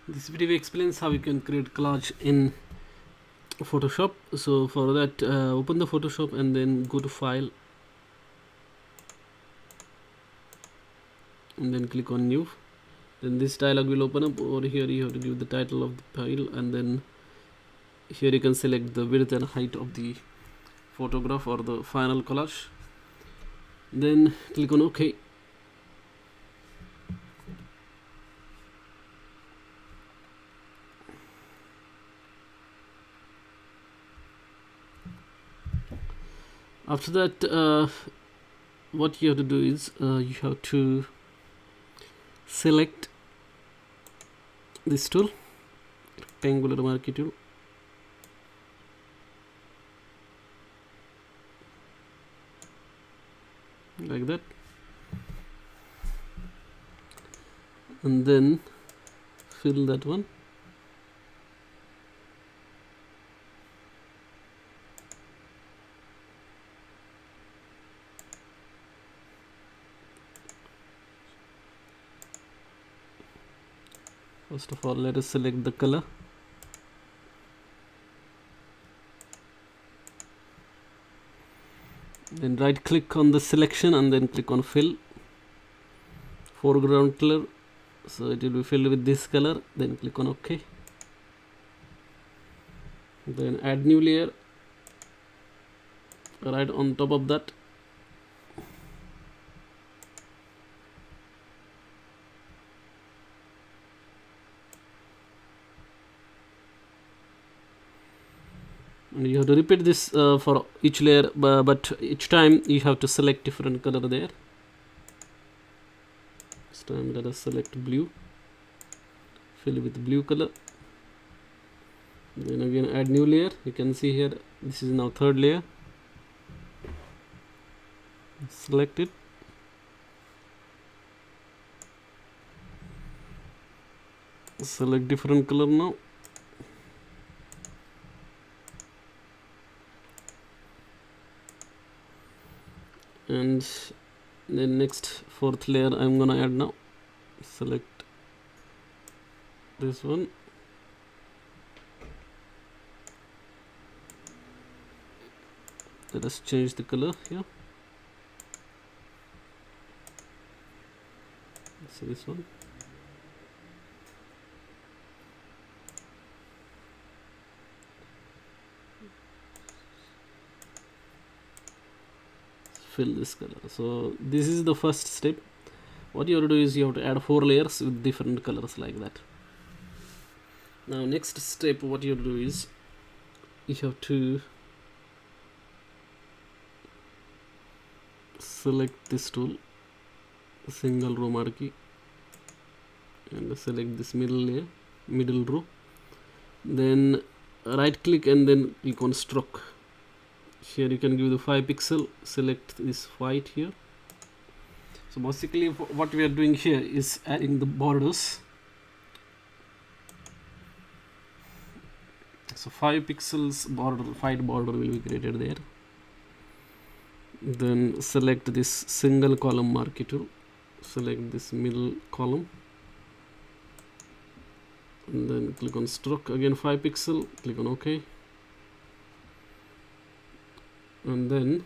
This video explains how you can create collage in Photoshop. So for that, open the Photoshop and then go to File and then click on New. Then this dialog will open up. Over here you have to give the title of the file, and then here you can select the width and height of the photograph or the final collage. Then click on OK. After that, what you have to do is you have to select this tool, rectangular marquee tool, like that, and then fill that one. First of all, let us select the color. Then right click on the selection and then click on fill, foreground color, so it will be filled with this color. Then click on OK. Then add new layer right on top of that. And you have to repeat this for each layer, but each time you have to select different color there. This time let us select blue, fill with blue color. Then again add new layer. You can see here this is now third layer. Select it. Select different color now. And then next fourth layer I'm gonna add now. Select this one. Let us change the color here. So this one. Fill this color. So this is the first step. What you have to do is you have to add 4 layers with different colors like that. Now next step, what you have to do is you have to select this tool, single row marquee, and select this middle row. Then right click and then click on stroke. Here you can give the 5 pixel, select this white here. So basically what we are doing here is adding the borders. So 5 pixels border, white border will be created there. Then select this single column marquee tool, select this middle column, and then click on stroke, again 5 pixel, click on OK. And then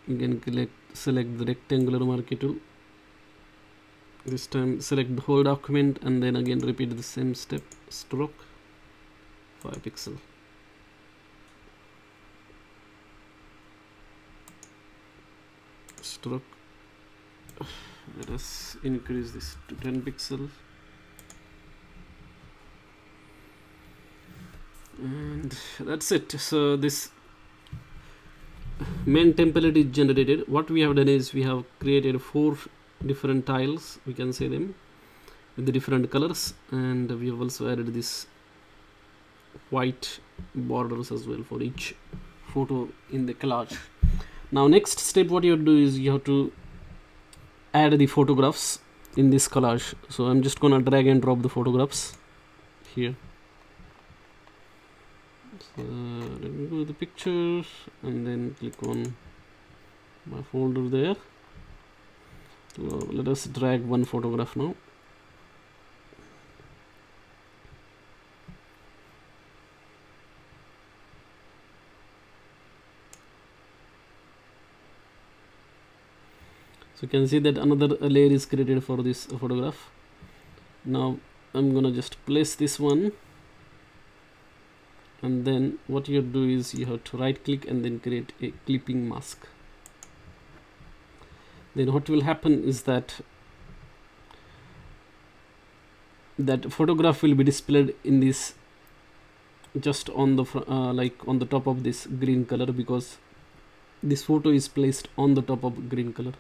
you can select the rectangular marquee tool. This time select the whole document and then again repeat the same step, stroke, 5 pixel. Stroke. Let us increase this to 10 pixels. And that's it. So this main template is generated. What we have done is we have created 4 different tiles, we can say them, with the different colors, and we have also added this white borders as well for each photo in the collage. Now next step, what you have to do is you have to add the photographs in this collage. So I'm just gonna drag and drop the photographs here. So let me go to the pictures and then click on my folder there. Let us drag one photograph now. So you can see that another layer is created for this photograph. Now I'm gonna just place this one, and then what you do is you have to right click and then create a clipping mask. Then what will happen is that photograph will be displayed in this, just on the like on the top of this green color, because this photo is placed on the top of green color.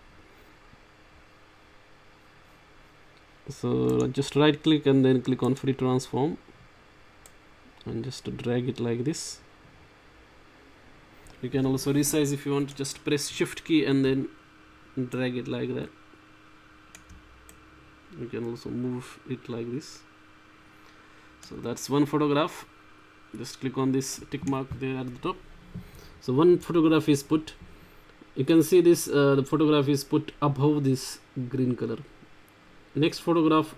So just right click and then click on free transform and just drag it like this. You can also resize if you want. Just press shift key and then drag it like that. You can also move it like this. So that's one photograph. Just click on this tick mark there at the top. So one photograph is put. You can see this the photograph is put above this green color. Next photograph,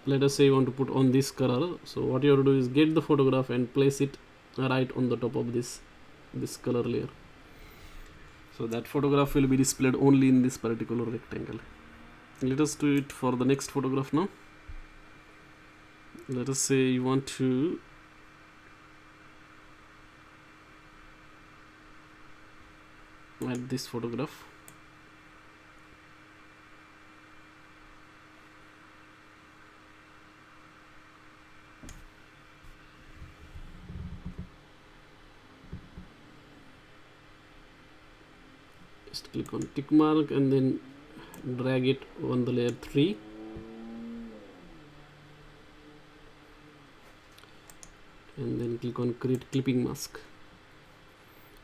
let us say you want to put on this color. So what you have to do is get the photograph and place it right on the top of this color layer. So that photograph will be displayed only in this particular rectangle. Let us do it for the next photograph now. Let us say you want to add this photograph. Just click on tick mark and then drag it on the layer 3. And then click on create clipping mask.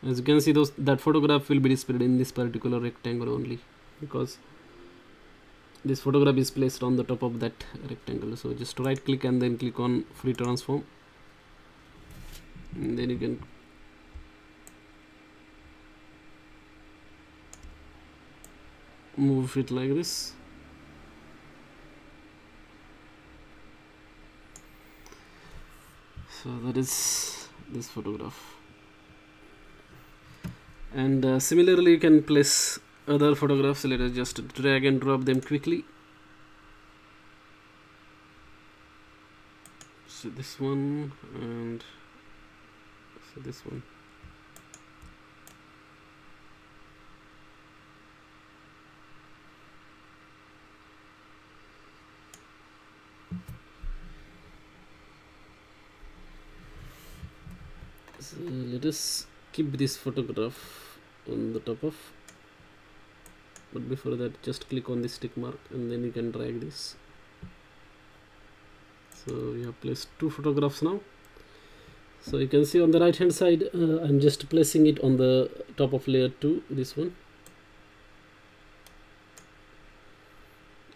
As you can see, that photograph will be displayed in this particular rectangle only, because this photograph is placed on the top of that rectangle. So just right click and then click on free transform, and then you can move it like this. So that is this photograph. And similarly you can place other photographs. Let us just drag and drop them quickly. So this one, and so this one. So let us keep this photograph on the top of, but before that just click on this tick mark and then you can drag this. So we have placed 2 photographs now. So you can see on the right hand side, I'm just placing it on the top of layer 2, this one,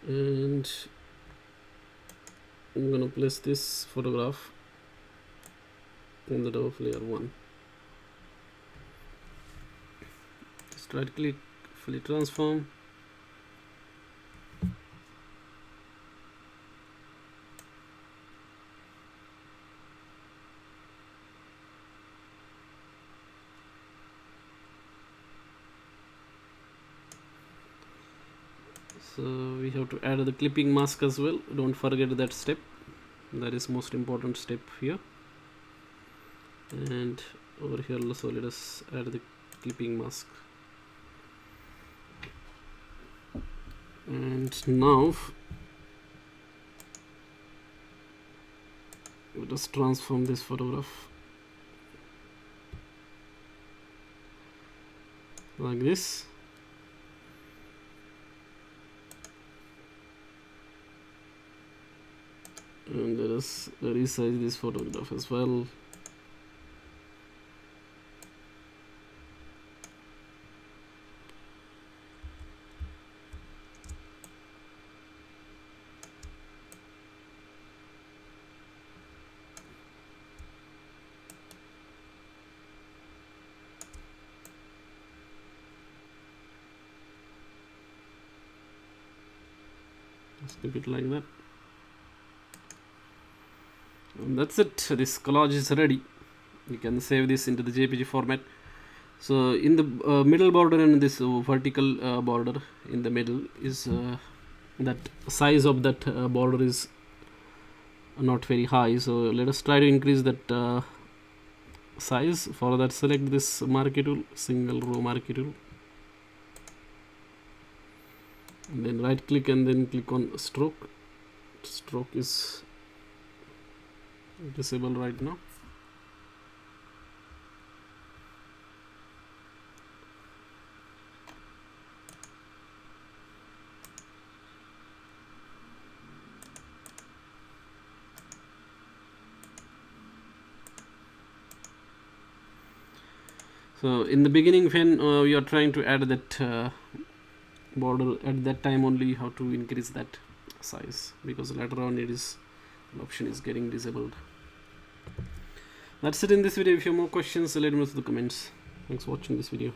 and I'm gonna place this photograph on the top of layer 1. Just right click, fully transform, so we have to add the clipping mask as well. Don't forget that step, that is most important step here. And over here also let us add the clipping mask. And now let us transform this photograph like this. And let us resize this photograph as well. Just keep it like that. And that's it. This collage is ready. You can save this into the JPG format. So in the middle border and this vertical border in the middle is that size of that border is not very high, so let us try to increase that size. For that, select this marquee tool, single row marquee tool, and then right click and then click on stroke. Stroke is disabled right now. So in the beginning, when you are trying to add that border, at that time only you have to increase that size, because later on the option is getting disabled. That's it in this video. If you have more questions, let me know in the comments. Thanks for watching this video.